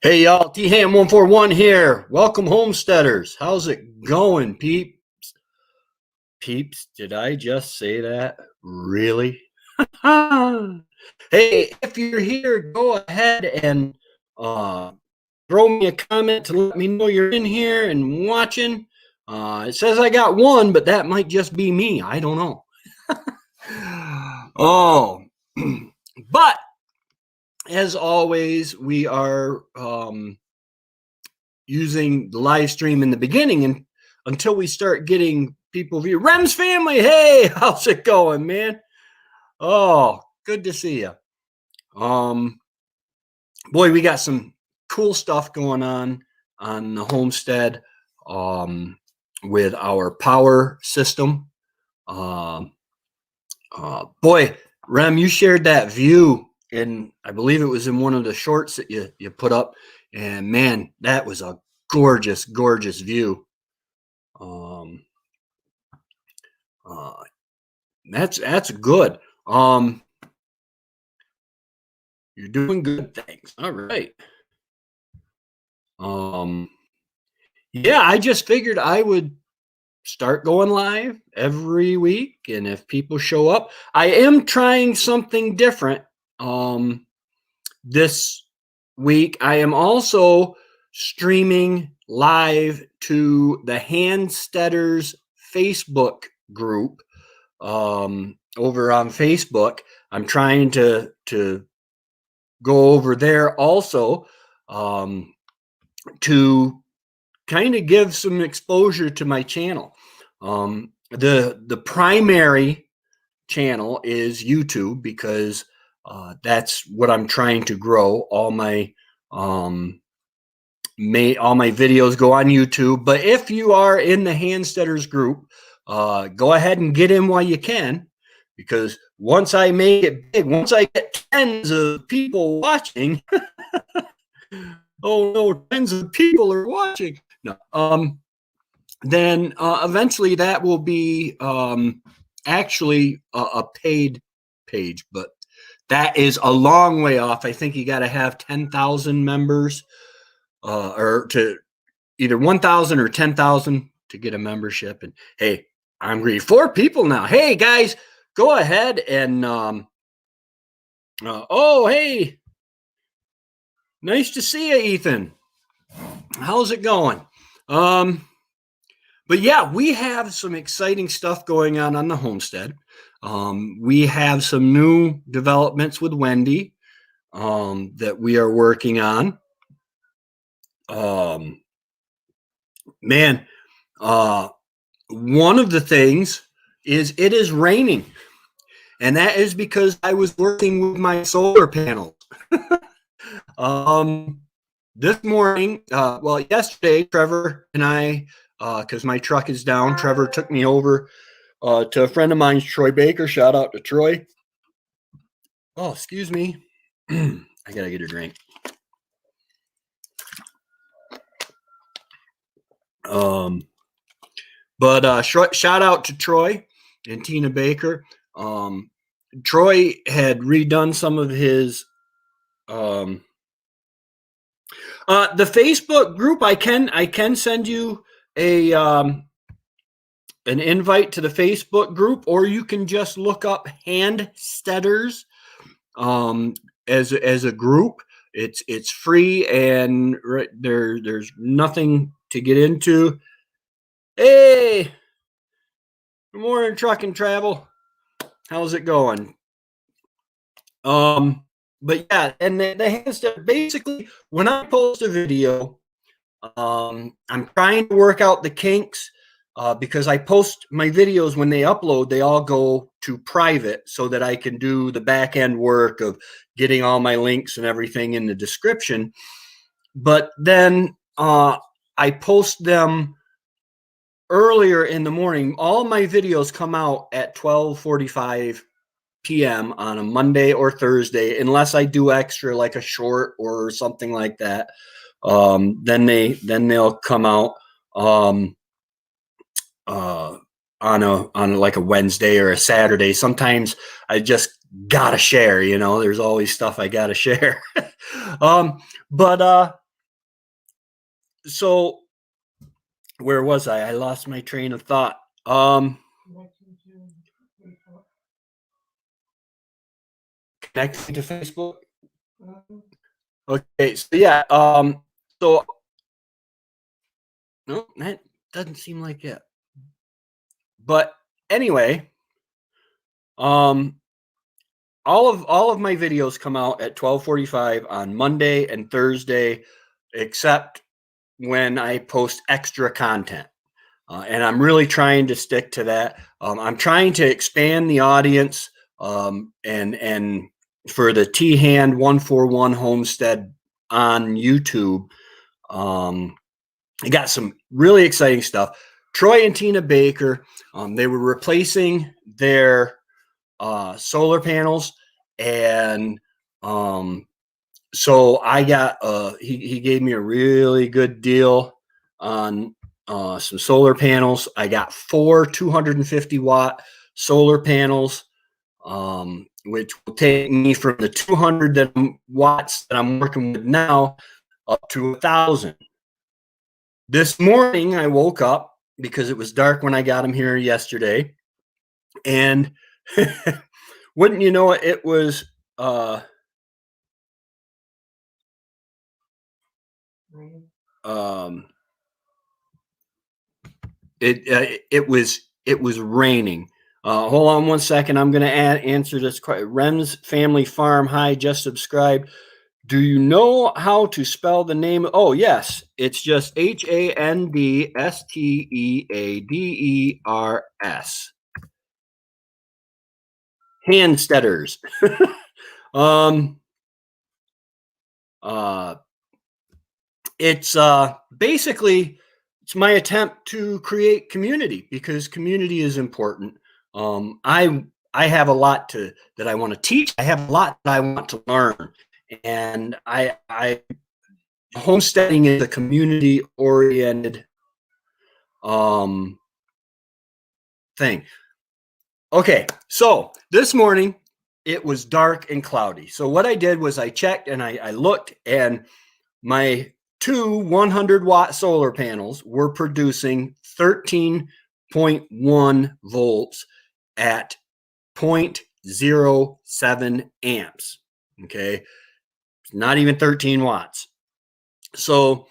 Hey y'all, T-Ham141 here. Welcome homesteaders. How's it going, peeps? Peeps, did I just say that? Really? Hey, if you're here, go ahead and throw me a comment to let me know you're in here and watching. It says I got one, but that might just be me. I don't know. Oh, but as always, we are using the live stream in the beginning and until we start getting people view. Rem's family, hey, how's it going, man? Oh, good to see you. Boy, we got some cool stuff going on the homestead with our power system. Boy, Rem, you shared that view, and I believe it was in one of the shorts that you put up. And man, that was a gorgeous, gorgeous view. That's good. You're doing good things. All right. Yeah, I just figured I would start going live every week, and if people show up, I am trying something different. This week, I am also streaming live to the Handsteaders Facebook group over on Facebook. I'm trying to go over there also to kind of give some exposure to my channel. The primary channel is YouTube because that's what I'm trying to grow. All my videos go on YouTube. But if you are in the Handsteaders group, go ahead and get in while you can, because once I make it big, once I get tens of people watching, oh no, tens of people are watching. No, then eventually that will be actually a paid page, but that is a long way off. I think you got to have 10,000 members or to either 1,000 or 10,000 to get a membership. And hey, I'm greedy. 4 people now. Hey guys, go ahead and oh, hey, nice to see you, Ethan. How's it going? But yeah, we have some exciting stuff going on the homestead. We have some new developments with Wendy that we are working on. Man, one of the things is it is raining, and that is because I was working with my solar panels. This morning, well, yesterday, Trevor and I, because my truck is down, Trevor took me over to a friend of mine's, Troy Baker. Shout out to Troy. Oh, excuse me. I gotta get a drink. But shout out to Troy and Tina Baker. Troy had redone some of his the Facebook group. I can send you a an invite to the Facebook group, or you can just look up Handsteaders as a group. It's free, and there's nothing to get into. Hey, good morning, Truck and Travel. How's it going? But yeah, and the Handstead, basically, when I post a video, I'm trying to work out the kinks because I post my videos when they upload, they all go to private so that I can do the back end work of getting all my links and everything in the description. But then I post them earlier in the morning. All my videos come out at 12:45 p.m. on a Monday or Thursday, unless I do extra like a short or something like that. Then they'll come out on a like a Wednesday or a Saturday. Sometimes I just gotta share, there's always stuff I gotta share. But So where was I? I lost my train of thought. Connecting to Facebook. Okay, so yeah, so no, that doesn't seem like it. But anyway, um, all of my videos come out at 12:45 on Monday and Thursday, except when I post extra content. And I'm really trying to stick to that. I'm trying to expand the audience, and for the T Hand 141 Homestead on YouTube. I got some really exciting stuff. Troy and Tina Baker, they were replacing their solar panels, and so I got he gave me a really good deal on some solar panels. I got 4 250-watt solar panels, which will take me from the 200 watts that I'm working with now up to 1,000. This morning I woke up because it was dark when I got them here yesterday, and wouldn't you know it, it was um, it was raining. Hold on one second. I'm going to answer this question. Rem's Family Farm. Hi, just subscribed. Do you know how to spell the name? Oh, yes. It's just Handsteaders. Handsteaders. um, uh, it's basically it's my attempt to create community because community is important. I have a lot that I want to teach. I have a lot that I want to learn, and I homesteading is a community oriented thing. Okay, so this morning it was dark and cloudy. So what I did was I checked and I looked, and my 2 100-watt solar panels were producing 13.1 volts at 0.07 amps. Okay, not even 13 watts. So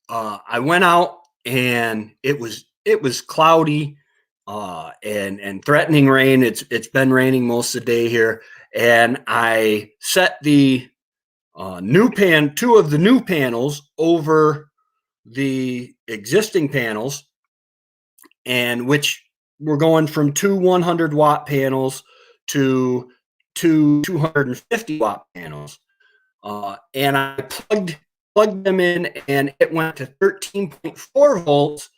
I went out, and it was cloudy and threatening rain. It's been raining most of the day here, and I set the 2 of the new panels over the existing panels, and which we're going from 2 100-watt panels to 2 250-watt panels, and I plugged them in, and it went to 13.4 volts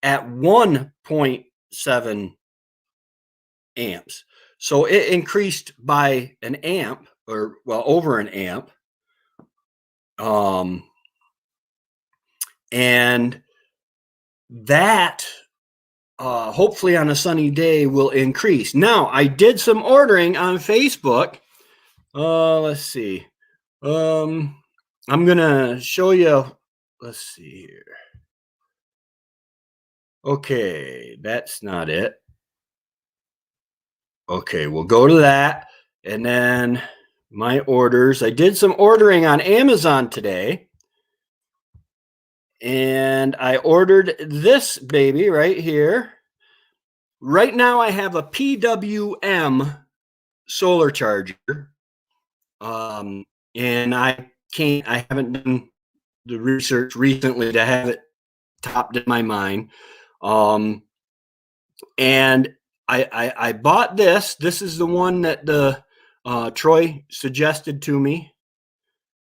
at 1.7 amps. So it increased by an amp, or well, over an amp. And that hopefully on a sunny day will increase. Now, I did some ordering on Facebook. Let's see. I'm gonna show you. Let's see here. Okay, that's not it. Okay, we'll go to that, and then my orders. I did some ordering on Amazon today, and I ordered this baby right here. Right now I have a PWM solar charger, and I haven't done the research recently to have it topped in my mind. And I bought this. This is the one that the Troy suggested to me.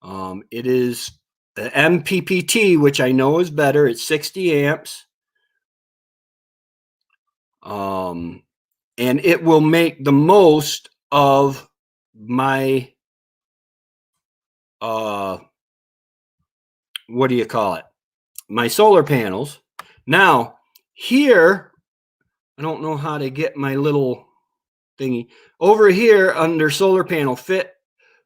It is the MPPT, which I know is better. It's 60 amps. And it will make the most of my what do you call it? My solar panels. Now, here, I don't know how to get my little thingy over here under solar panel fit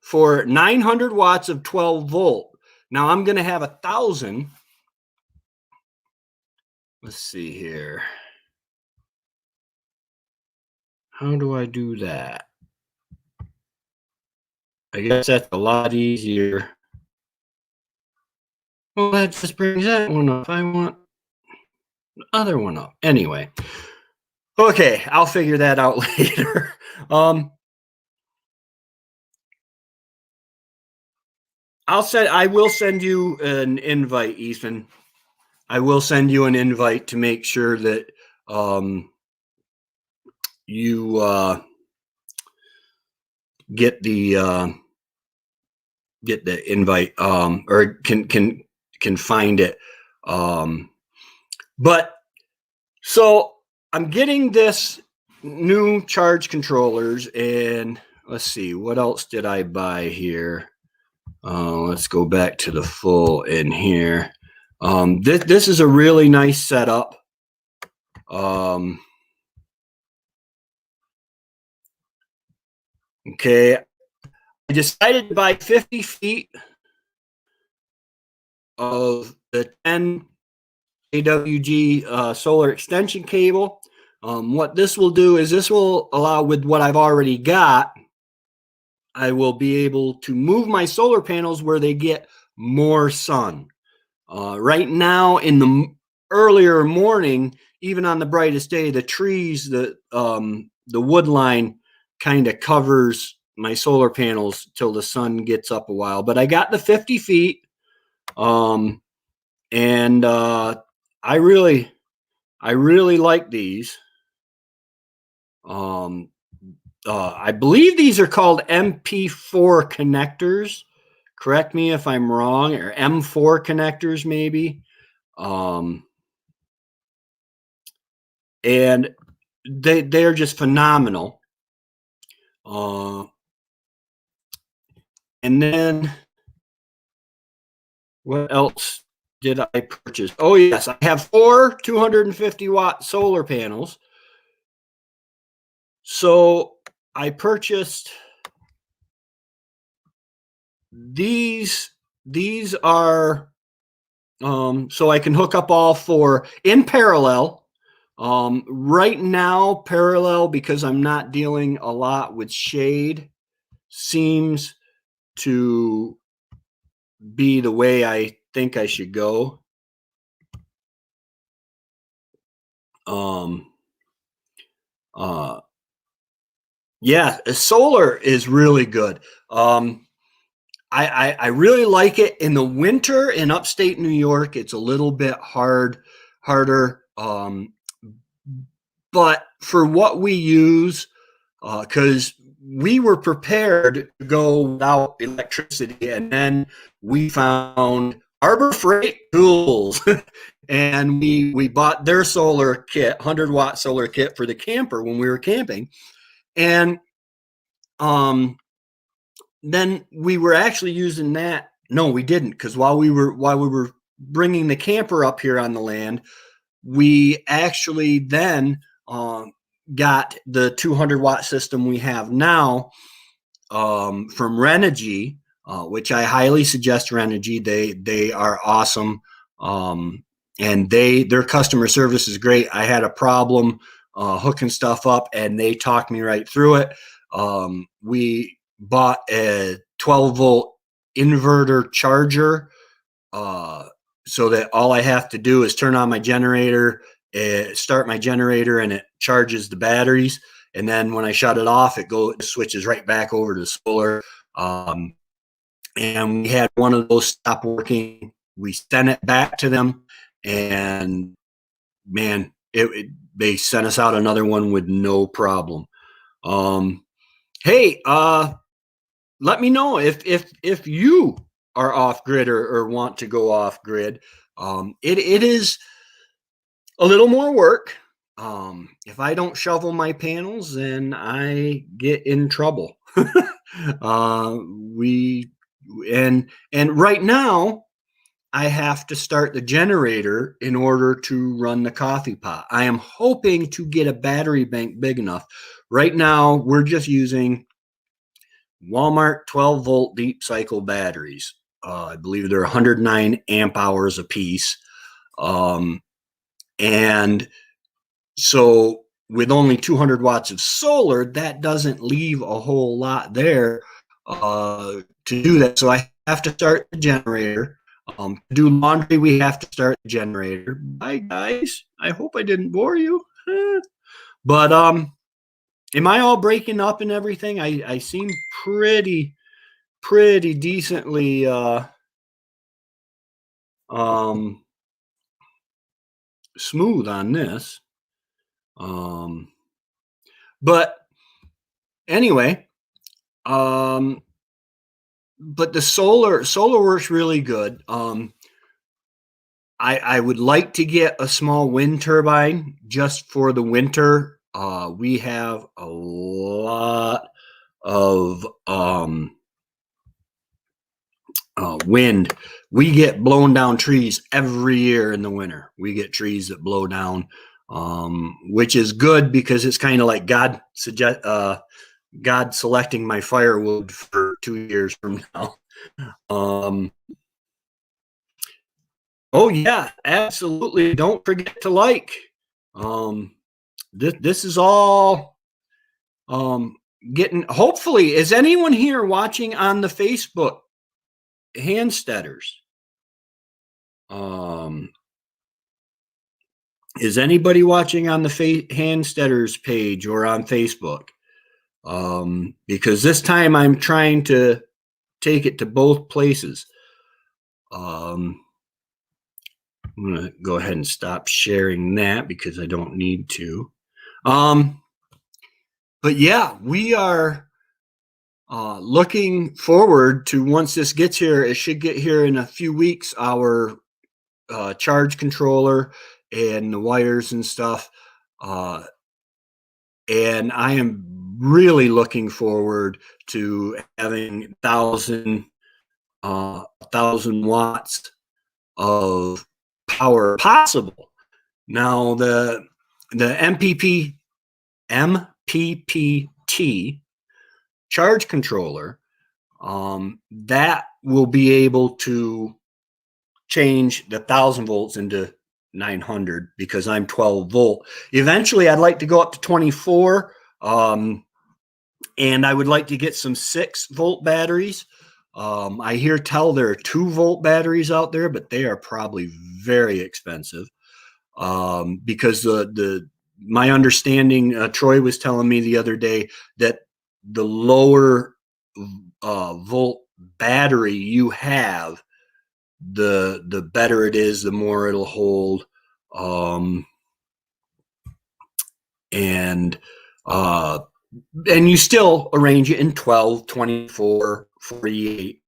for 900 watts of 12 volt. Now I'm going to have 1,000 let's see here. How do I do that? I guess that's a lot easier. Well, that just brings that one up. I want the other one up. Anyway. Okay, I'll figure that out later. Um, I will send you an invite, Ethan. I will send you an invite to make sure that you get the invite or can find it. But so I'm getting this new charge controllers, and let's see, what else did I buy here? Let's go back to the full in here. This is a really nice setup. Okay, I decided to buy 50 feet of the 10 AWG solar extension cable. What this will do is this will allow, with what I've already got, I will be able to move my solar panels where they get more sun. Right now, in the earlier morning, even on the brightest day, the trees, the wood line kind of covers my solar panels till the sun gets up a while. But I got the 50 feet, and I really like these. I believe these are called MP4 connectors. Correct me if I'm wrong, or M4 connectors maybe. And they're just phenomenal. And then what else did I purchase? Oh yes, I have 4 250-watt solar panels. So I purchased these. These are so I can hook up all 4 in parallel. Right now, parallel, because I'm not dealing a lot with shade, seems to be the way I think I should go. Yeah, solar is really good. I really like it in the winter in upstate New York. It's a little bit harder. But for what we use, because we were prepared to go without electricity, and then we found Harbor Freight Tools, and we bought their solar kit, 100-watt solar kit for the camper when we were camping, and then we were actually using that. No, we didn't, because while we were bringing the camper up here on the land, we actually then got the 200-watt system we have now from Renogy, which I highly suggest. Renogy, they are awesome, and their customer service is great. I had a problem hooking stuff up, and they talked me right through it. We bought a 12-volt inverter charger, so that all I have to do is turn on my generator, start my generator, and it charges the batteries. And then when I shut it off, it switches right back over to solar. And we had one of those stop working. We sent it back to them, and man, they sent us out another one with no problem. Hey, let me know if you are off grid or want to go off grid. It is a little more work. If I don't shovel my panels, then I get in trouble. We and right now I have to start the generator in order to run the coffee pot. I am hoping to get a battery bank big enough. Right now we're just using Walmart 12-volt deep cycle batteries. I believe they're 109 amp hours a piece. And so with only 200 watts of solar, that doesn't leave a whole lot there to do that. So I have to start the generator. To do laundry, we have to start the generator. Bye, guys. I hope I didn't bore you. But am I all breaking up and everything? I seem pretty decently smooth on this. But anyway, but the solar works really good. I would like to get a small wind turbine just for the winter. We have a lot of wind. We get blown down trees every year in the winter. We get trees that blow down, which is good because it's kind of like God selecting my firewood for 2 years from now. Oh yeah, absolutely. Don't forget to like. This is all getting. Hopefully, is anyone here watching on the Facebook Handsteaders? Is anybody watching on the Handsteaders page or on Facebook? Because this time I'm trying to take it to both places. I'm going to go ahead and stop sharing that because I don't need to. But yeah, we are looking forward to, once this gets here, it should get here in a few weeks, our charge controller and the wires and stuff. And I am really looking forward to having 1,000 watts of power possible. Now the MPPT charge controller, that will be able to change the 1,000 volts into 900 because I'm 12 volt. Eventually, I'd like to go up to 24, and I would like to get some 6-volt batteries. I hear tell there are 2-volt batteries out there, but they are probably very expensive because my understanding, Troy was telling me the other day that the lower volt battery you have, the better it is, the more it'll hold. And you still arrange it in 12, 24, 48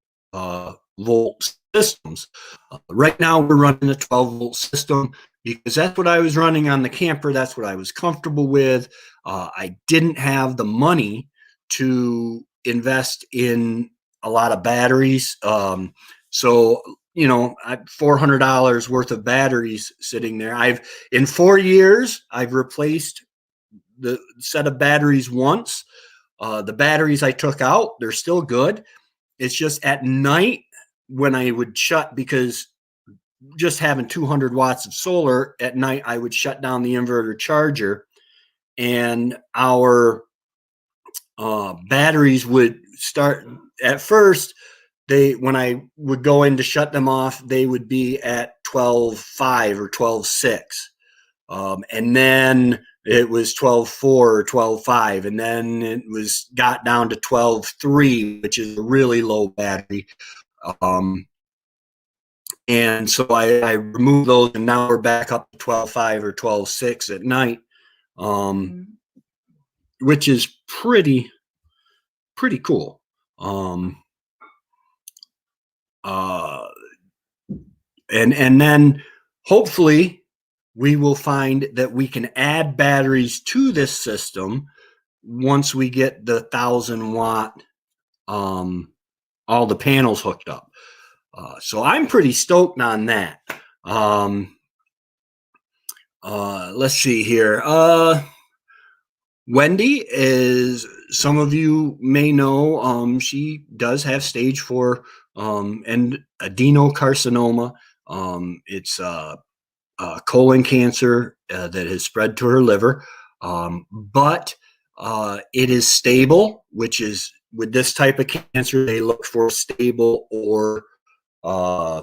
volt systems. Right now we're running a 12-volt system because that's what I was running on the camper. That's what I was comfortable with. I didn't have the money to invest in a lot of batteries. So, you know, $400 worth of batteries sitting there. In 4 years, I've replaced the set of batteries once. The batteries I took out, they're still good. It's just at night when I would shut, because just having 200 watts of solar at night, I would shut down the inverter charger, and our batteries would start. At first, when I would go in to shut them off, they would be at 12.5 or 12.6, and then it was 12.4 or 12.5, and then it got down to 12.3, which is a really low battery. And so I removed those, and now we're back up to 12.5 or 12.6 at night, which is pretty cool. And then hopefully we will find that we can add batteries to this system once we get the 1,000 watt, all the panels hooked up. So I'm pretty stoked on that. Let's see here. Wendy, is, some of you may know, she does have stage 4 and adenocarcinoma. It's a colon cancer that has spread to her liver, but it is stable, which is with this type of cancer, they look for stable or uh,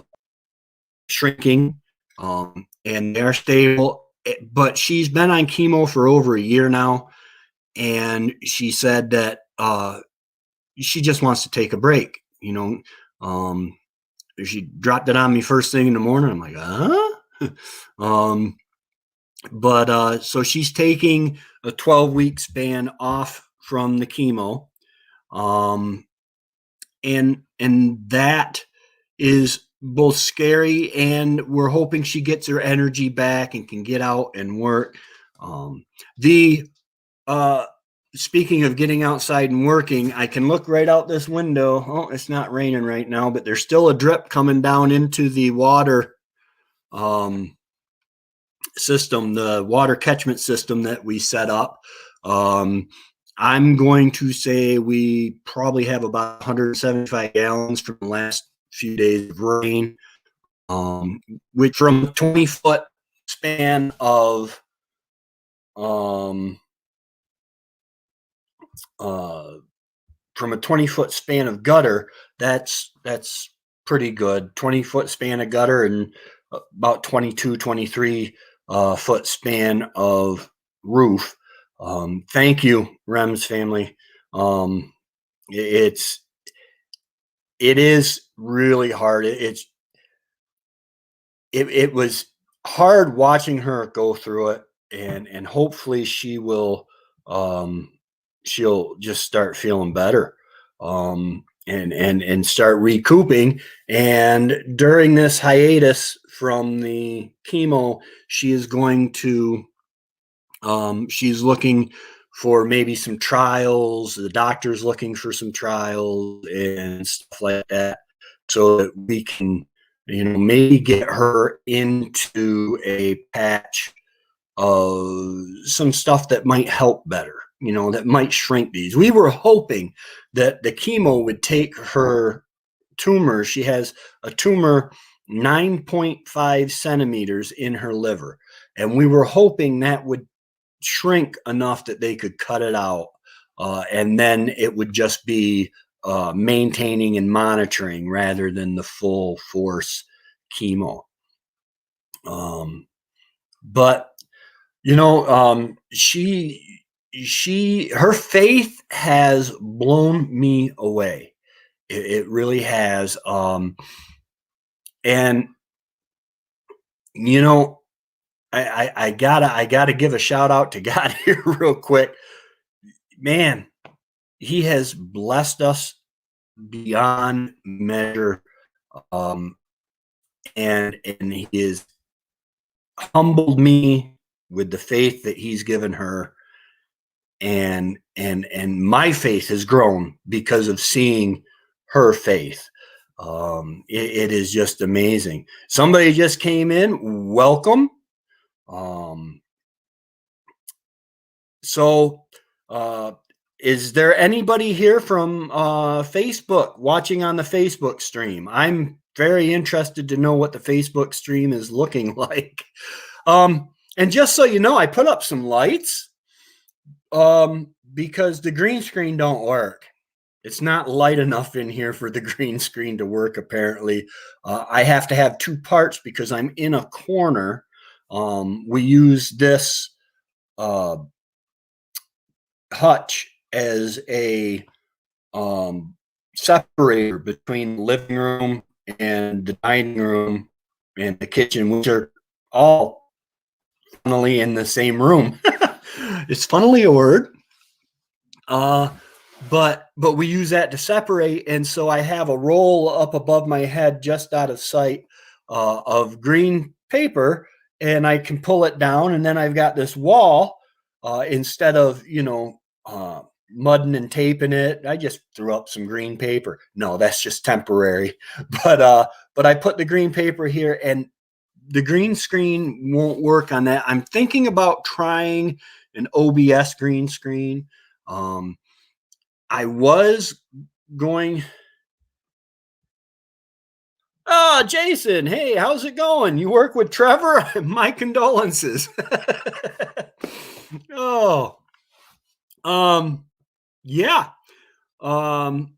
shrinking, and they're stable. But she's been on chemo for over a year now, and she said that she just wants to take a break. She dropped it on me first thing in the morning. I'm like, huh? But so she's taking a 12-week span off from the chemo, um, and that is both scary, and we're hoping she gets her energy back and can get out and work. The Speaking of getting outside and working, I can look right out this window. Oh, it's not raining right now, but there's still a drip coming down into the water system, the water catchment system that we set up. I'm going to say we probably have about 175 gallons from the last few days of rain, which from a 20-foot span of from a 20-foot span of gutter, that's pretty good. 20-foot span of gutter and about 22, 23 foot span of roof. Thank you, Rems family. It is really hard. It was hard watching her go through it, and hopefully she'll just start feeling better, and start recouping. And during this hiatus from the chemo, she is going to she's looking for maybe some trials. The doctor's looking for some trials and stuff like that, so that we can, maybe get her into a patch of some stuff that might help better, that might shrink these. We were hoping that the chemo would take her tumor. She has a tumor 9.5 centimeters in her liver, and we were hoping that would shrink enough that they could cut it out, and then it would just be maintaining and monitoring rather than the full force chemo. But her faith has blown me away. It really has. And I gotta give a shout out to God here real quick. Man, He has blessed us beyond measure, and He has humbled me with the faith that He's given her, and my faith has grown because of seeing her faith. It is just amazing. Somebody just came in. Welcome. So, is there anybody here from Facebook watching on the Facebook stream? I'm very interested to know what the Facebook stream is looking like. And just so you know, I put up some lights because the green screen don't work. It's not light enough in here for the green screen to work, apparently. I have to have two parts because I'm in a corner. We use this hutch as a separator between the living room and the dining room and the kitchen, which are all funnily in the same room. It's funnily a word. But we use that to separate, and so I have a roll up above my head, just out of sight, of green paper, and I can pull it down, and then I've got this wall. Instead of mudding and taping it, I just threw up some green paper. No, that's just temporary. But I put the green paper here, and the green screen won't work on that. I'm thinking about trying an OBS green screen. I was going. Ah, Jason, hey, how's it going? You work with Trevor? My condolences. Oh, um, yeah. Um,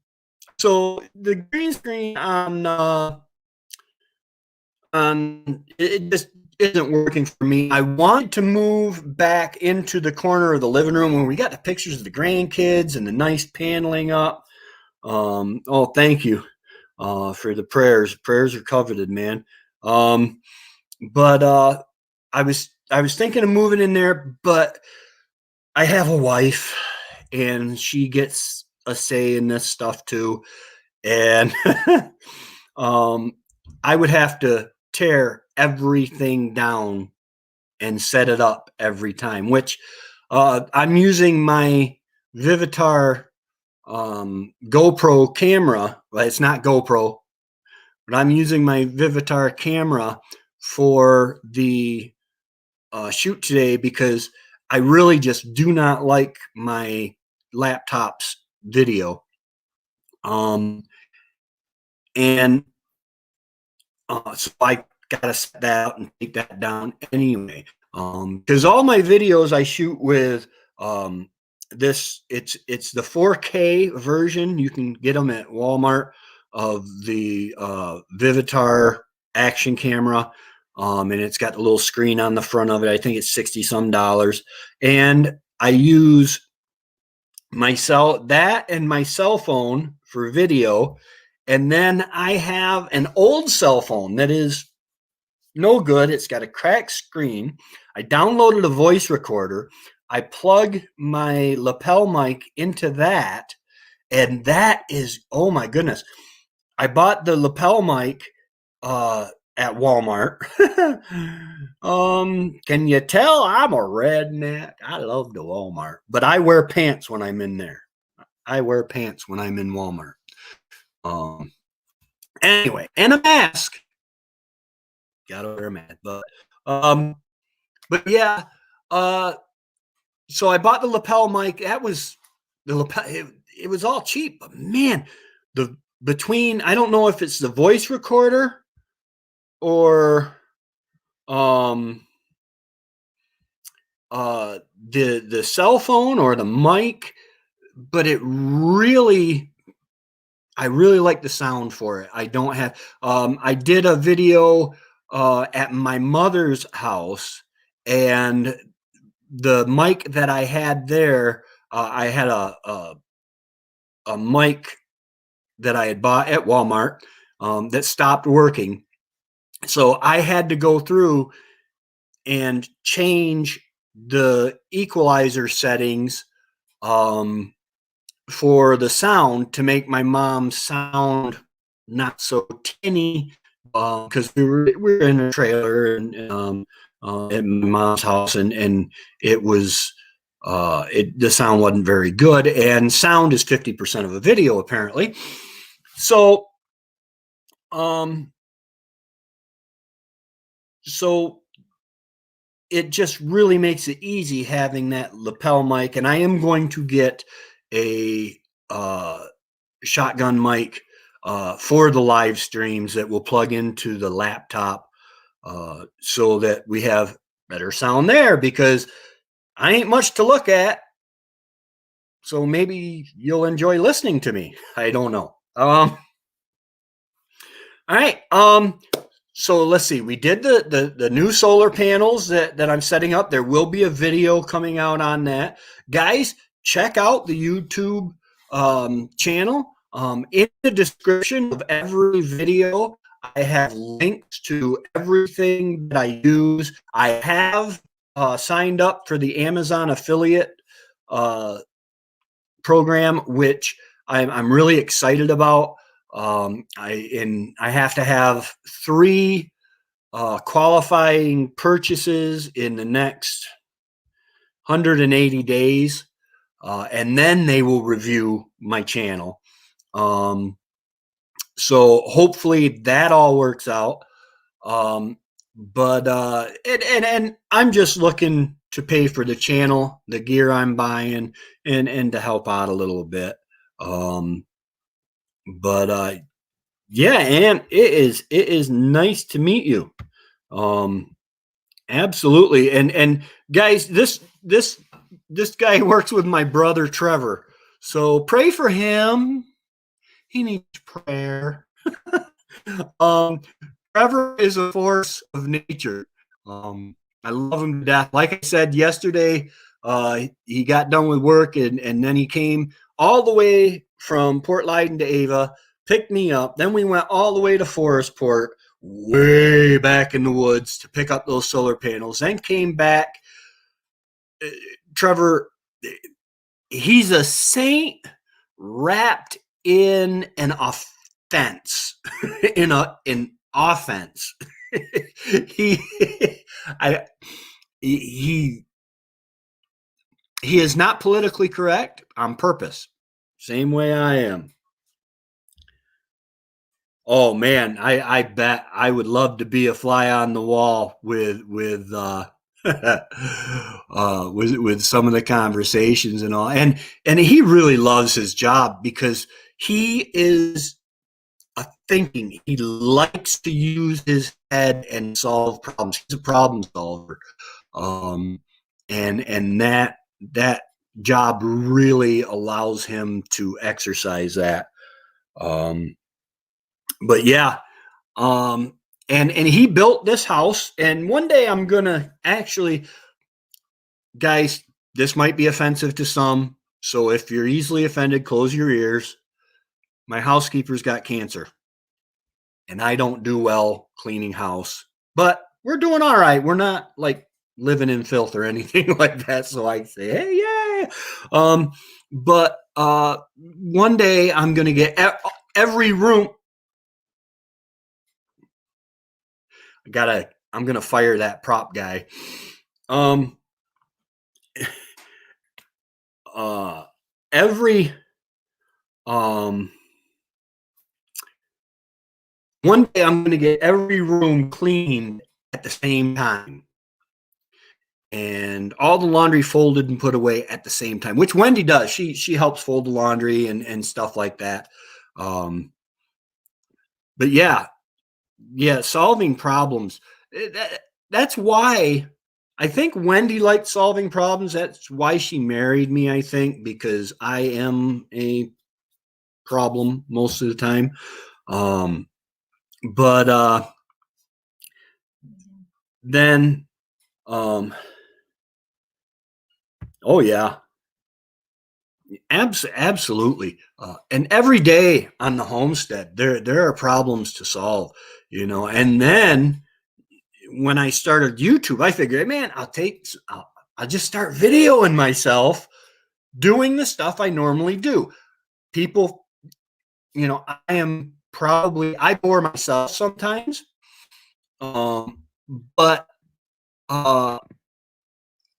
so the green screen on it just isn't working for me. I wanted to move back into the corner of the living room when we got the pictures of the grandkids and the nice paneling up. Oh, thank you for the prayers. Prayers are coveted, man. But I was thinking of moving in there, but I have a wife, and she gets a say in this stuff too. And um, I would have to tear everything down and set it up every time. Which I'm using my Vivitar GoPro camera. Well, it's not GoPro, but I'm using my Vivitar camera for the shoot today because I really just do not like my laptop's video. And so I gotta set that out and take that down anyway. Because all my videos I shoot with it's the 4K version. You can get them at Walmart of the Vivitar action camera. And it's got the little screen on the front of it. I think it's 60 some dollars. And I use my cell phone for video. And then I have an old cell phone that is no good. It's got a cracked screen. I downloaded a voice recorder. I plug my lapel mic into that, and that is, oh my goodness. I bought the lapel mic at Walmart. Can you tell I'm a redneck? I love the Walmart, but I wear pants when I'm in there. I wear pants when I'm in Walmart. Anyway, and a mask. Gotta wear a mask, but yeah. So I bought the lapel mic. That was the lapel. It was all cheap, but man, the between I don't know if it's the voice recorder or the cell phone or the mic, but I really like the sound for it. I don't have I did a video at my mother's house, and the mic that I had there, I had a mic that I had bought at Walmart that stopped working. So I had to go through and change the equalizer settings for the sound to make my mom sound not so tinny, because we were in a trailer and at my mom's house, and it was the sound wasn't very good, and sound is 50% of a video apparently. So so it just really makes it easy having that lapel mic, and I am going to get a shotgun mic for the live streams that will plug into the laptop, so that we have better sound there, because I ain't much to look at. So maybe you'll enjoy listening to me. I don't know. All right. So let's see. We did the new solar panels that I'm setting up. There will be a video coming out on that. Guys, check out the YouTube channel. In the description of every video, I have links to everything that I use. I have signed up for the Amazon affiliate program, which I'm really excited about. I have to have 3 qualifying purchases in the next 180 days, and then they will review my channel. So hopefully that all works out. But and I'm just looking to pay for the channel, the gear I'm buying, and to help out a little bit. But Yeah, and it is nice to meet you. Um, Absolutely. And guys, this guy works with my brother Trevor. So pray for him. He needs prayer. um, Trevor is a force of nature. Um, I love him to death. Like I said yesterday, he got done with work and then he came all the way from Port Leyden to Ava, picked me up. Then we went all the way to Forestport, way back in the woods to pick up those solar panels. Then came back. Uh, Trevor, he's a saint wrapped in an offense, in offense. he, I, he, he is not politically correct on purpose. Same way I am. Oh man, I bet I would love to be a fly on the wall with some of the conversations and all. And he really loves his job because he is a thinking. He likes to use his head and solve problems. He's a problem solver. Um, and that job really allows him to exercise that. Um, but yeah, um, and he built this house. And one day I'm gonna actually, guys, this might be offensive to some. So if you're easily offended, close your ears. My housekeeper's got cancer, and I don't do well cleaning house, but we're doing all right. We're not like living in filth or anything like that. So I say, hey, yeah. But one day I'm gonna get every room. I'm gonna fire that prop guy. Um, uh, every um, One day I'm gonna get every room cleaned at the same time, and all the laundry folded and put away at the same time. Which Wendy does. She helps fold the laundry and stuff like that. Um, but yeah, solving problems. That's why I think Wendy liked solving problems. That's why she married me, I think, because I am a problem most of the time. Um, but then, um, oh yeah, absolutely. And every day on the homestead, there are problems to solve, And then when I started YouTube, I figured, man, I'll just start videoing myself doing the stuff I normally do. People, I bore myself sometimes, but uh,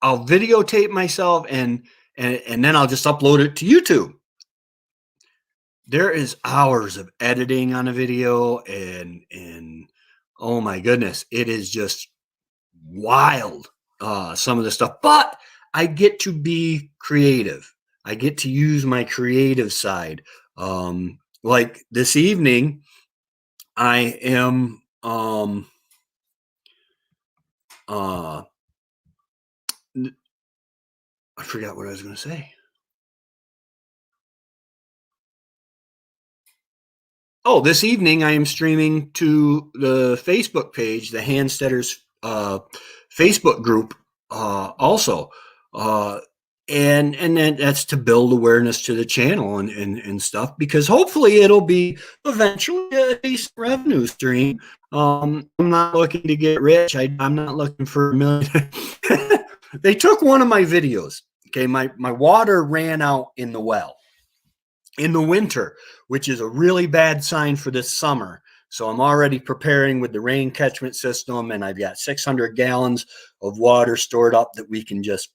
I'll videotape myself and then I'll just upload it to YouTube. There is hours of editing on a video and oh my goodness, it is just wild, some of the stuff. But I get to be creative. I get to use my creative side. Like this evening, I am uh I forgot what I was going to say. Oh, this evening I am streaming to the Facebook page, the Handsteaders Facebook group, also, uh, and then that's to build awareness to the channel and stuff because hopefully it'll be eventually a decent revenue stream. I'm not looking to get rich. I'm not looking for a million. They took one of my videos. Okay, my water ran out in the well in the winter, which is a really bad sign for this summer. So I'm already preparing with the rain catchment system, and I've got 600 gallons of water stored up that we can just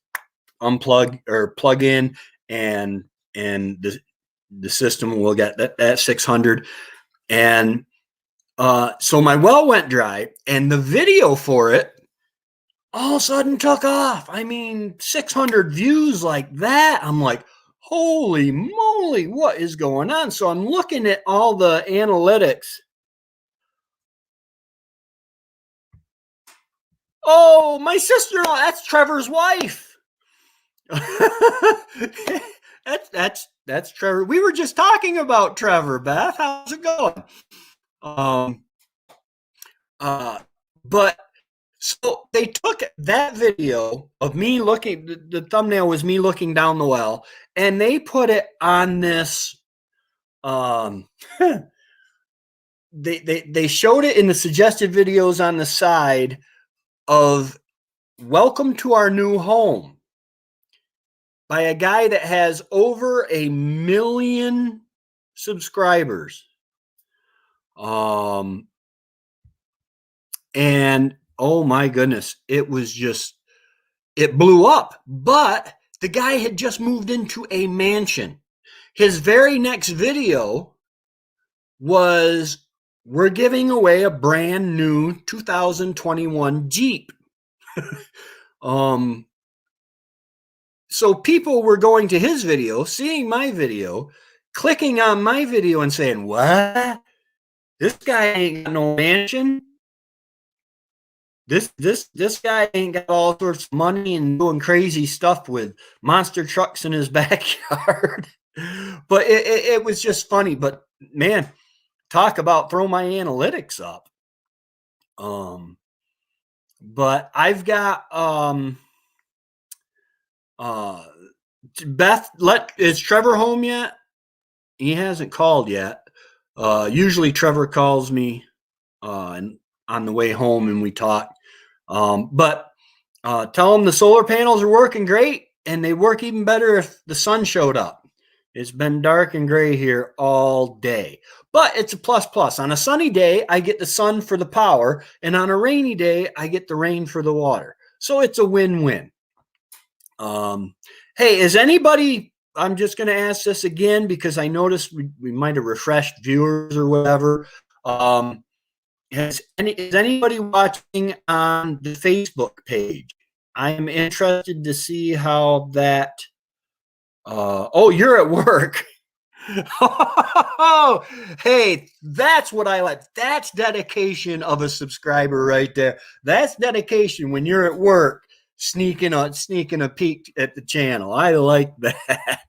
unplug or plug in, and the system will get that 600. And so my well went dry, and the video for it all of a sudden took off. I mean, 600 views like that. I'm like, holy moly, what is going on? So I'm looking at all the analytics Oh, my sister-in-law, that's Trevor's wife. that's Trevor. We were just talking about Trevor, Beth. How's it going? Um but so they took that video of me looking, the thumbnail was me looking down the well, and they put it on this um they showed it in the suggested videos on the side of welcome to our new home by a guy that has over 1 million subscribers. And oh my goodness, it was just, it blew up. But the guy had just moved into a mansion. His very next video was, we're giving away a brand new 2021 Jeep. So people were going to his video, seeing my video, clicking on my video and saying, what? This guy ain't got no mansion. This guy ain't got all sorts of money and doing crazy stuff with monster trucks in his backyard. But it was just funny. But man, talk about throw my analytics up. But I've got Beth, is Trevor home yet? He hasn't called yet. Usually Trevor calls me on the way home and we talk. But tell him the solar panels are working great, and they work even better if the sun showed up. It's been dark and gray here all day, but it's a plus plus. On a sunny day, I get the sun for the power, and on a rainy day, I get the rain for the water. So it's a win-win. Hey, is anybody, I'm just going to ask this again because I noticed we might have refreshed viewers or whatever. Is anybody watching on the Facebook page? I am interested to see how that. Oh, you're at work. Oh, hey, that's what I like. That's dedication of a subscriber right there. That's dedication when you're at work, sneaking a peek at the channel. I like that.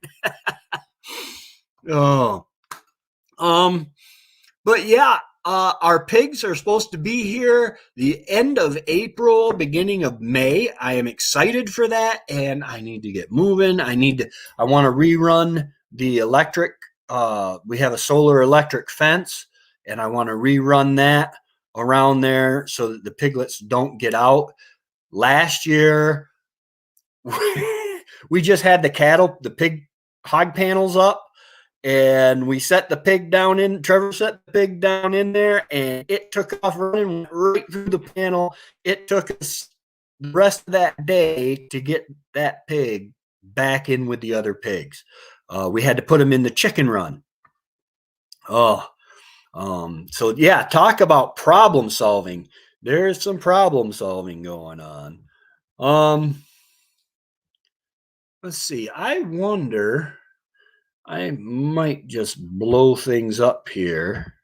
Oh, but yeah. Our pigs are supposed to be here the end of April, beginning of May. I am excited for that, and I need to get moving. I want to rerun the electric. We have a solar electric fence, and I want to rerun that around there so that the piglets don't get out. Last year, we just had the pig hog panels up. And we set the pig down in, Trevor set the pig down in there, and it took off running right through the panel. It took us the rest of that day to get that pig back in with the other pigs. We had to put him in the chicken run. So yeah, talk about problem solving. There's some problem solving going on. Let's see. I wonder, I might just blow things up here.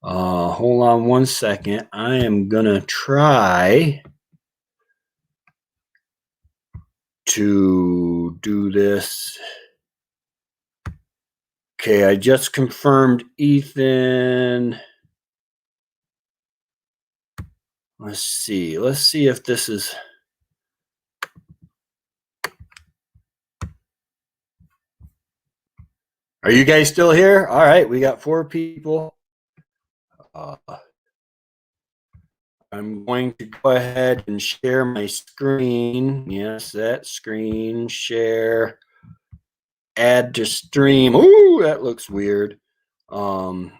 Hold on one second. I am going to try to do this. Okay, I just confirmed Ethan. Let's see. Let's see if this is... Are you guys still here? All right, we got 4 people. I'm going to go ahead and share my screen. Yes, that screen share. Add to stream. Ooh, that looks weird. Hey,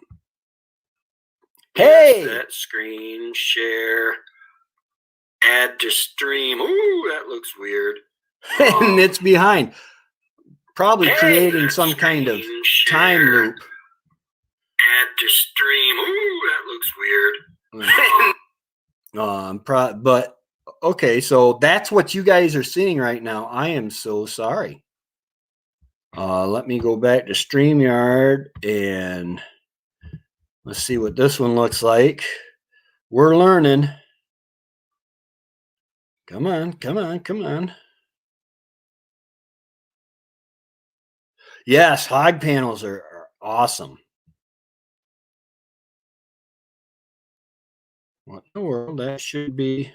yes, that screen share. Add to stream. Ooh, that looks weird. And it's behind. Probably creating some kind of time loop. Add to stream. Ooh, that looks weird. But okay, so that's what you guys are seeing right now. I am so sorry. Let me go back to StreamYard and let's see what this one looks like. We're learning. Come on, come on, come on. Yes, hog panels are awesome. What in the world? That should be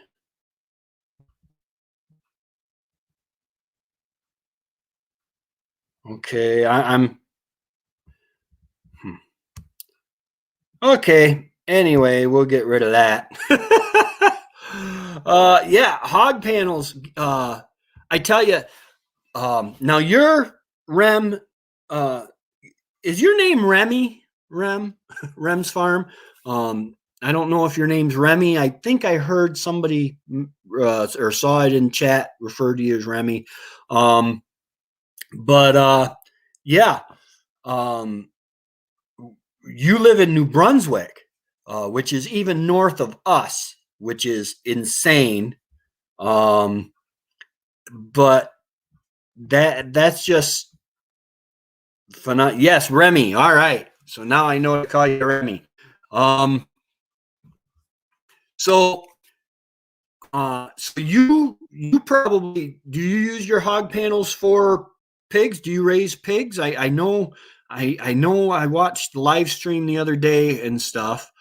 okay. I'm hmm. Okay. Anyway, we'll get rid of that. Yeah, hog panels. I tell you, now your Rem, uh, is your name Remy? Rem's farm. I don't know if your name's Remy. I think I heard somebody or saw it in chat refer to you as Remy. Um, but yeah, um, you live in New Brunswick, which is even north of us, which is insane. Um, but that's just fun. Yes, Remy. All right. So now I know to call you Remy. Um, so so you probably do you use your hog panels for pigs? Do you raise pigs? I know I know I watched the live stream the other day and stuff.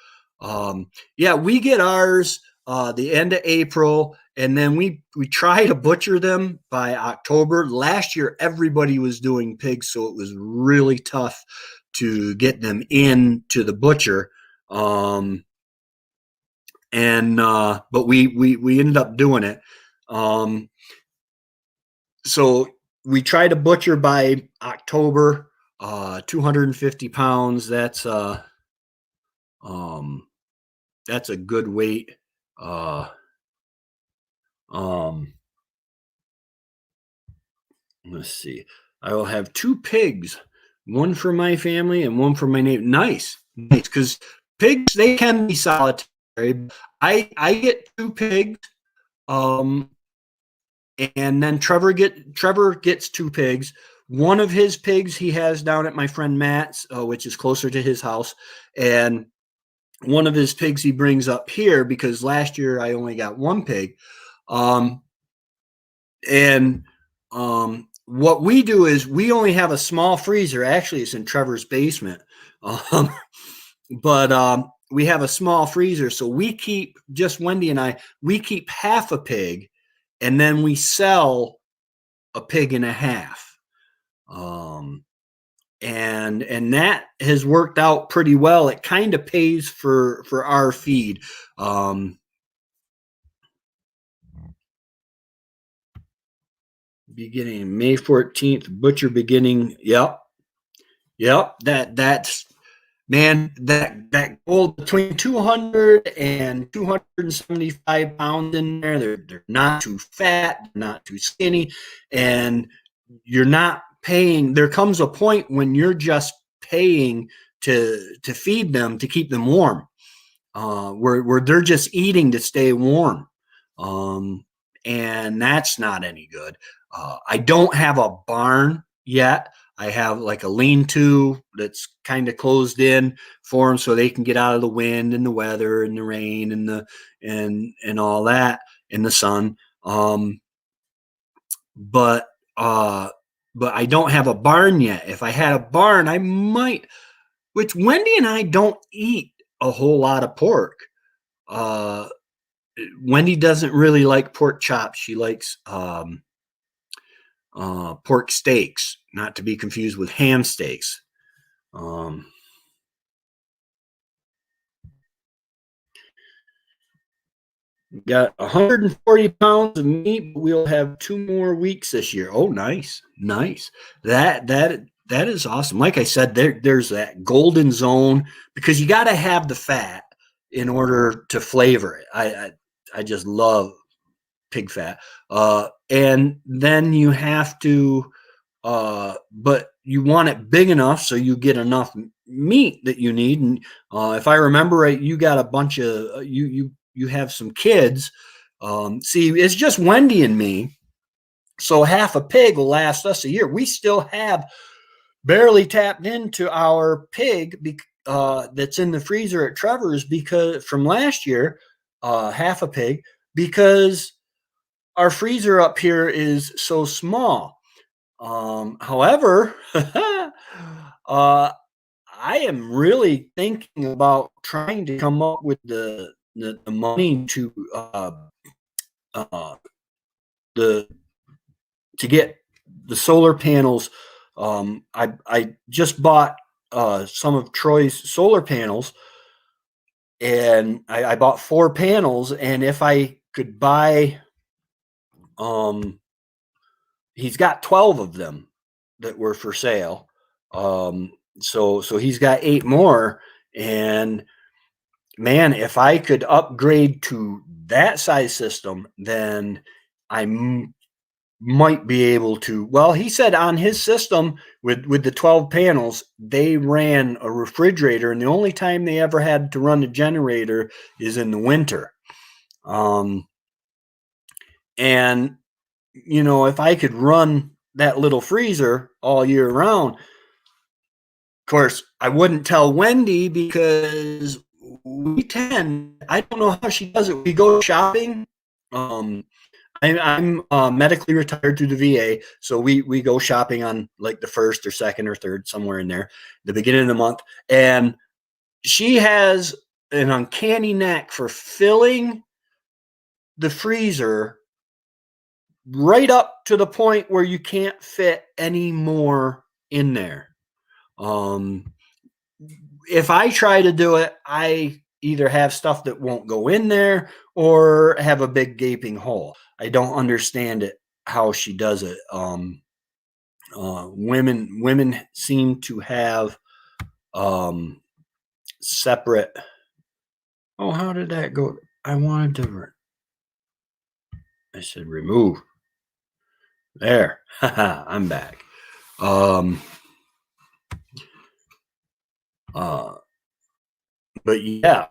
Yeah, we get ours the end of April, and then we try to butcher them by October. Last year, everybody was doing pigs, so it was really tough to get them in to the butcher. Um, and but we ended up doing it. Um, so we try to butcher by October. 250 pounds. Um, that's a good weight. Uh, um, let's see. I will have two pigs, one for my family and one for my neighbor. Nice, nice. Because pigs they can be solitary. I get two pigs. Um, and then Trevor gets two pigs. One of his pigs he has down at my friend Matt's, which is closer to his house, and one of his pigs he brings up here because last year I only got one pig. Um, and what we do is we only have a small freezer. Actually, it's in Trevor's basement. Um, but we have a small freezer, so we keep just Wendy and I. We keep half a pig, and then we sell a pig and a half. Um, and that has worked out pretty well. It kind of pays for our feed. Um, Beginning May 14th, butcher beginning. Yep, yep. That's man. That gold between 200 and 275 pounds in there. They're not too fat, not too skinny, and you're not paying. There comes a point when you're just paying to feed them to keep them warm, where they're just eating to stay warm, um, and that's not any good. I don't have a barn yet. I have like a lean-to that's kind of closed in for them so they can get out of the wind and the weather and the rain and the and all that in the sun. But uh, but I don't have a barn yet. If I had a barn, I might. Which Wendy and I don't eat a whole lot of pork. Uh, Wendy doesn't really like pork chops. She likes pork steaks, not to be confused with ham steaks. Um, Got 140 pounds of meat. But we'll have 2 more weeks this year. Oh, nice, nice. That is awesome. Like I said, there's that golden zone because you got to have the fat in order to flavor it. I just love pig fat. And then you have to, but you want it big enough so you get enough meat that you need. And if I remember right, you got a bunch of you have some kids. See, it's just Wendy and me. So half a pig will last us a year. We still have barely tapped into our pig that's in the freezer at Trevor's because from last year, half a pig because our freezer up here is so small. However, I am really thinking about trying to come up with the money uh, the to get the solar panels. I just bought some of Troy's solar panels, and I bought 4 panels. And if I could buy, he's got 12 of them that were for sale. So he's got 8 more, and man, if I could upgrade to that size system, then I might be able to. Well, he said on his system with the 12 panels, they ran a refrigerator, and the only time they ever had to run a generator is in the winter. And you know, if I could run that little freezer all year round, of course, I wouldn't tell Wendy because I don't know how she does it. We go shopping. I'm medically retired through the VA, so we go shopping on like the 1st or 2nd or 3rd, somewhere in there, the beginning of the month. And she has an uncanny knack for filling the freezer right up to the point where you can't fit any more in there. If I try to do it, I either have stuff that won't go in there or have a big gaping hole. I don't understand it, how she does it. Women seem to have separate. Oh, how did that go? I said remove. There. I'm back. But yeah.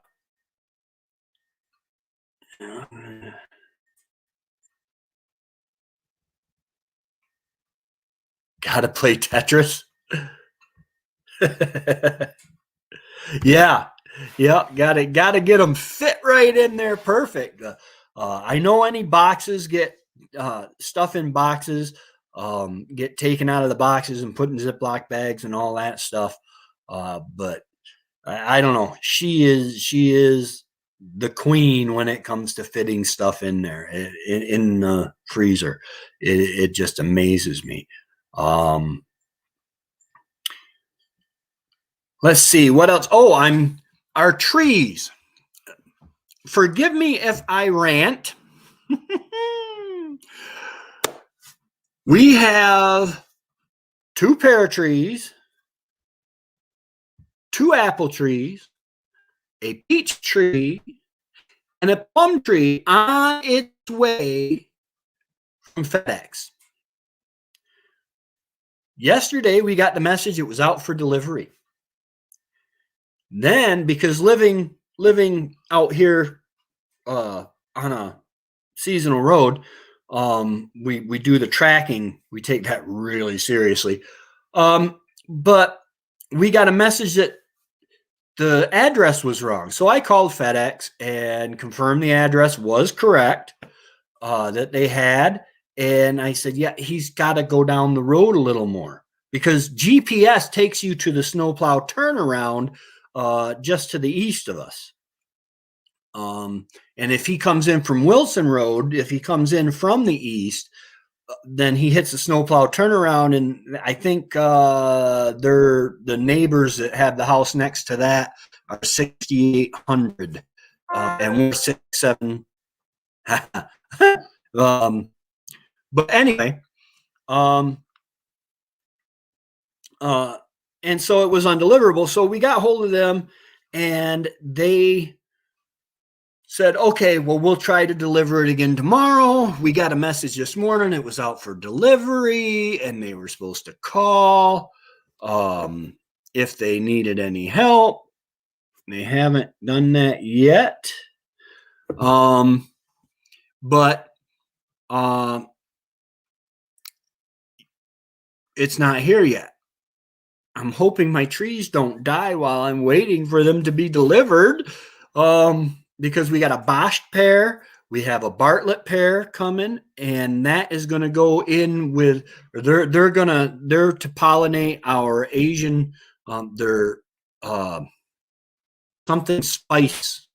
Gotta play Tetris. Yeah. Gotta get them fit right in there. Perfect. I know any boxes get stuff in boxes, get taken out of the boxes and put in Ziploc bags and all that stuff. But I don't know. She is the queen when it comes to fitting stuff in there in the freezer. It just amazes me. Let's see what else. Oh, our trees. Forgive me if I rant. We have 2 pear trees, 2 apple trees, a peach tree, and a plum tree on its way from FedEx. Yesterday, we got the message it was out for delivery. Then, because living out here on a seasonal road, we do the tracking. We take that really seriously. But we got a message that the address was wrong. So I called FedEx and confirmed the address was correct, that they had. And I said, yeah, he's got to go down the road a little more, because GPS takes you to the snowplow turnaround just to the east of us. And if he comes in from Wilson Road, if he comes in from the east, then he hits the snowplow turnaround. And I think they're the neighbors that have the house next to that are 6,800, and we're 6,700. But anyway, and so it was undeliverable. So we got hold of them, and they said, okay, well, we'll try to deliver it again tomorrow. We got a message this morning. It was out for delivery, and they were supposed to call if they needed any help. They haven't done that yet. But it's not here yet. I'm hoping my trees don't die while I'm waiting for them to be delivered. Because we got a Bosch pear, we have a Bartlett pear coming, and that is going to go in with, they're to pollinate our Asian, their uh, something spice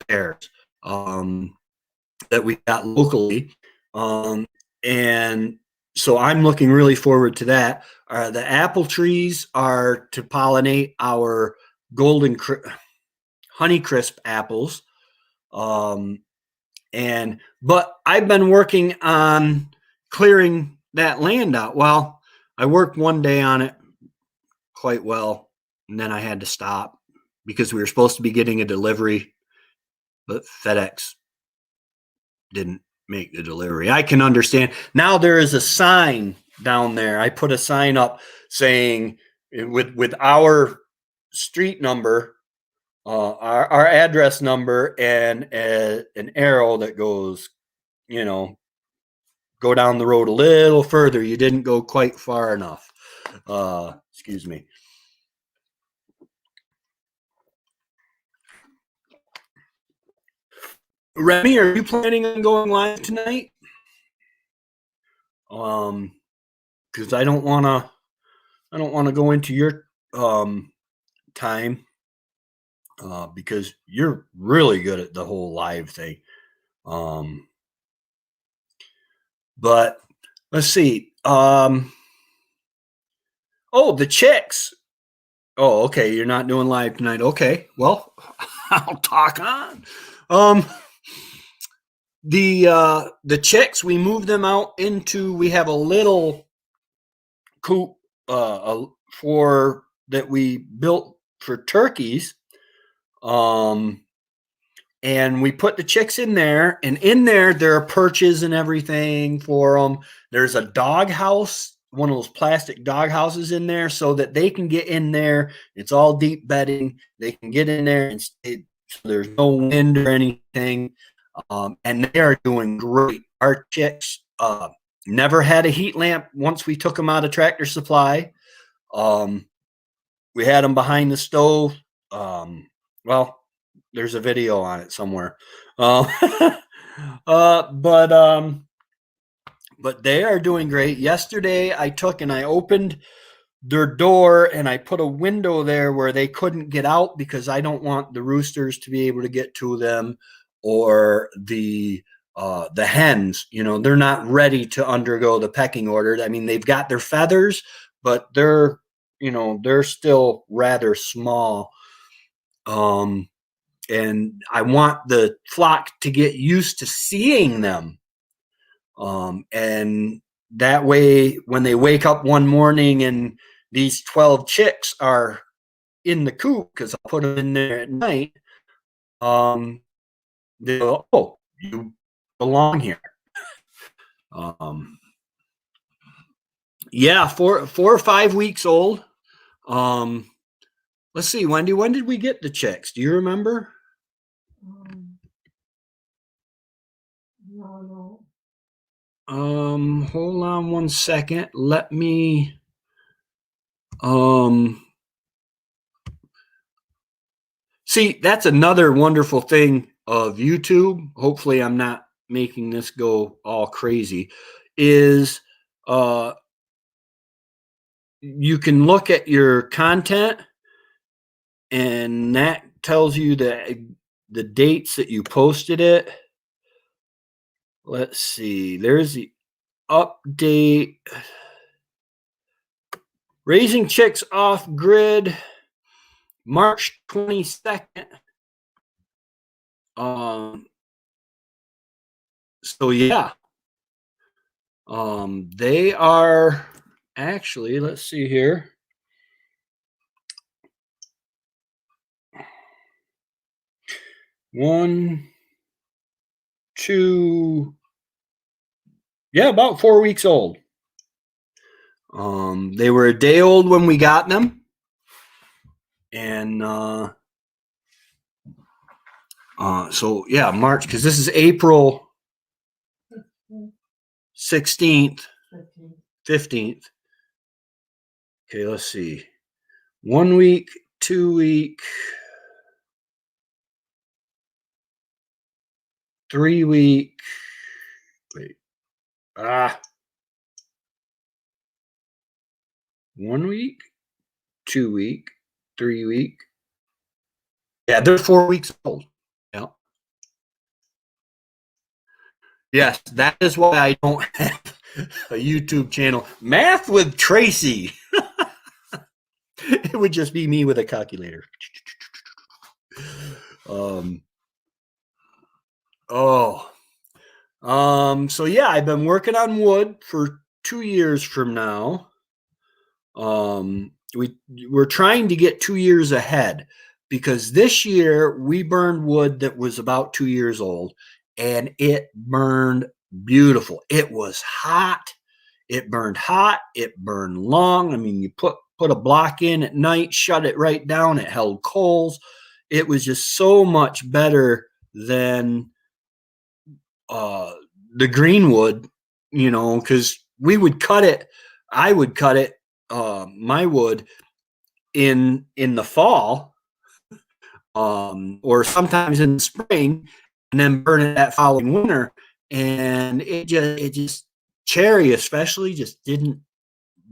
pears that we got locally, and so I'm looking really forward to that. The apple trees are to pollinate our golden Honeycrisp apples. But I've been working on clearing that land out. Well, I worked one day on it quite well, and then I had to stop because we were supposed to be getting a delivery, but FedEx didn't make the delivery. I can understand. Now there is a sign down there. I put a sign up saying with our street number, our address number, and an arrow that goes, go down the road a little further. You didn't go quite far enough. Excuse me. Remy, are you planning on going live tonight? Because I don't want to go into your time, because you're really good at the whole live thing. But let's see. Oh, the chicks. Oh, okay. You're not doing live tonight. Okay. Well, I'll talk on. The chicks, we moved them out into, we have a little coop for that we built for turkeys. And we put the chicks in there, and in there are perches and everything for them. There's a dog house, one of those plastic dog houses in there, so that they can get in there. It's all deep bedding. They can get in there and stay, so there's no wind or anything. And they are doing great. Our chicks never had a heat lamp once we took them out of Tractor Supply. We had them behind the stove. Well, there's a video on it somewhere. But they are doing great. Yesterday I took and I opened their door and I put a window there where they couldn't get out, because I don't want the roosters to be able to get to them, or the hens. They're not ready to undergo the pecking order. I mean, they've got their feathers, but they're still rather small. And I want the flock to get used to seeing them. And that way, when they wake up one morning and these 12 chicks are in the coop, because I'll put them in there at night, they go, oh, you belong here. Yeah, 4 or 5 weeks old. Let's see, Wendy, when did we get the chicks? Do you remember? No. Hold on one second. Let me see, that's another wonderful thing of YouTube. Hopefully I'm not making this go all crazy. Is you can look at your content, and that tells you the dates that you posted it. Let's see. There's the update. Raising chicks off grid, March 22nd. So yeah. They are actually, let's see here. One, two, yeah, about 4 weeks old. They were a day old when we got them, and so yeah, March, because this is April 16th, 15th. Okay, let's see. 1 week, 2 week. 3-week. Wait. 1 week, 2 week, 3 week. Yeah, they're 4 weeks old. Yeah. Yes, that is why I don't have a YouTube channel. Math with Tracy. It would just be me with a calculator. So yeah, I've been working on wood for 2 years from now. We're trying to get 2 years ahead because this year we burned wood that was about 2 years old and it burned beautiful. It was hot. It burned hot. It burned long. I mean, you put a block in at night, shut it right down. It held coals. It was just so much better than the green wood, you know, because we would cut it. I would cut it, my wood in the fall, or sometimes in the spring, and then burn it that following winter. And it just cherry especially just didn't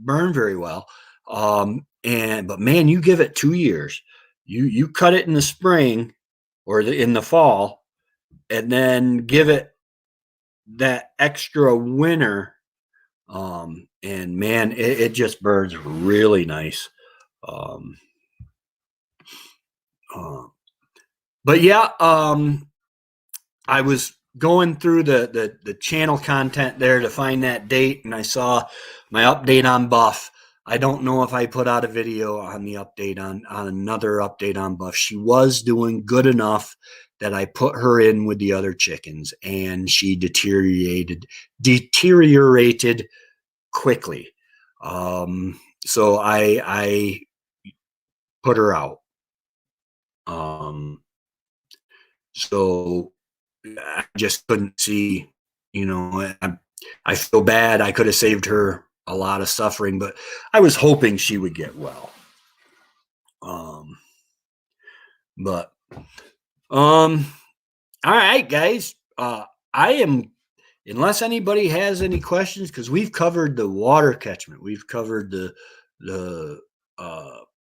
burn very well. But man, you give it 2 years. You cut it in the spring or in the fall, and then give it that extra winter. And man, it just burns really nice. But yeah, I was going through the channel content there to find that date, and I saw my update on Buff. I don't know if I put out a video on the update on another update on Buff. She was doing good enough that I put her in with the other chickens, and she deteriorated quickly. So I put her out. So I just couldn't see, you know, I feel bad. I could have saved her a lot of suffering, but I was hoping she would get well. All right, guys. I am, unless anybody has any questions, because we've covered the water catchment, we've covered the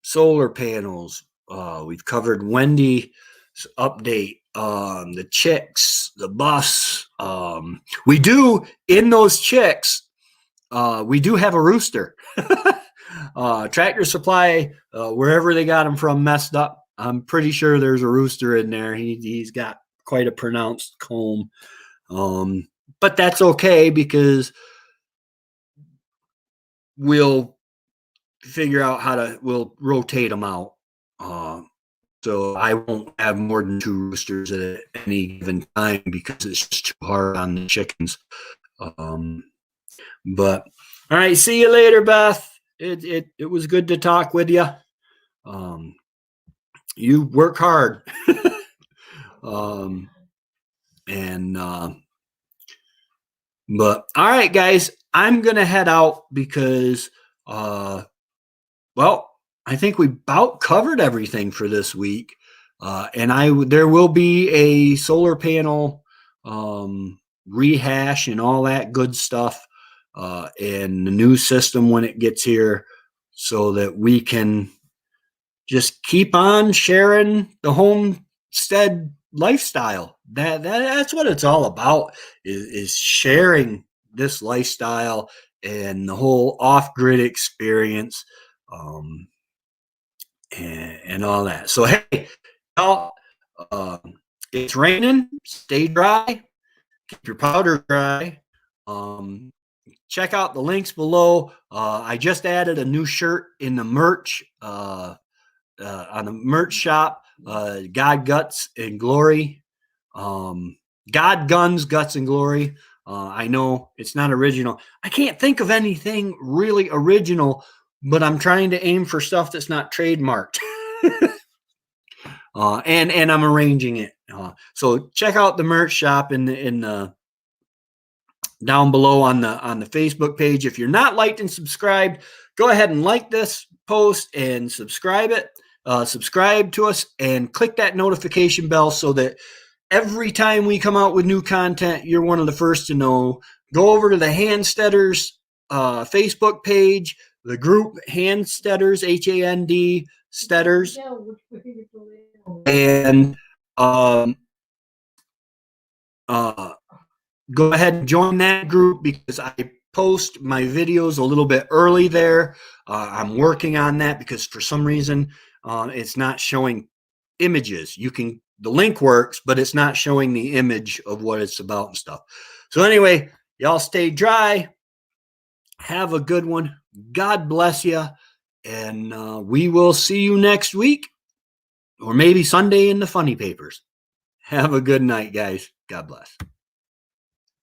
solar panels, we've covered Wendy's update, the chicks, the bus. We do, in those chicks, we do have a rooster. Tractor Supply, wherever they got him from, messed up. I'm pretty sure there's a rooster in there. He's got quite a pronounced comb. But that's okay because we'll figure out we'll rotate them out. So I won't have more than 2 roosters at any given time because it's just too hard on the chickens. But all right, see you later, Beth. It was good to talk with you. You work hard. But all right, guys, I'm gonna head out because well, I think we about covered everything for this week. And there will be a solar panel rehash and all that good stuff, and the new system when it gets here, so that we can just keep on sharing the homestead lifestyle. That's what it's all about, is sharing this lifestyle and the whole off-grid experience, and all that. So hey, it's raining. Stay dry. Keep your powder dry. Check out the links below. I just added a new shirt in the merch, on the merch shop. God Guts and Glory. God Guns, Guts and Glory. I know it's not original. I can't think of anything really original, but I'm trying to aim for stuff that's not trademarked. And I'm arranging it. So check out the merch shop in the down below on the Facebook page. If you're not liked and subscribed, go ahead and like this post and subscribe to us and click that notification bell so that every time we come out with new content, you're one of the first to know. Go over to the Handsteaders Facebook page, the group Handsteaders, Hand Steaders, and go ahead and join that group because I post my videos a little bit early there. I'm working on that because for some reason it's not showing images. The link works, but it's not showing the image of what it's about and stuff. So anyway, y'all stay dry. Have a good one. God bless you. And we will see you next week or maybe Sunday in the funny papers. Have a good night, guys. God bless.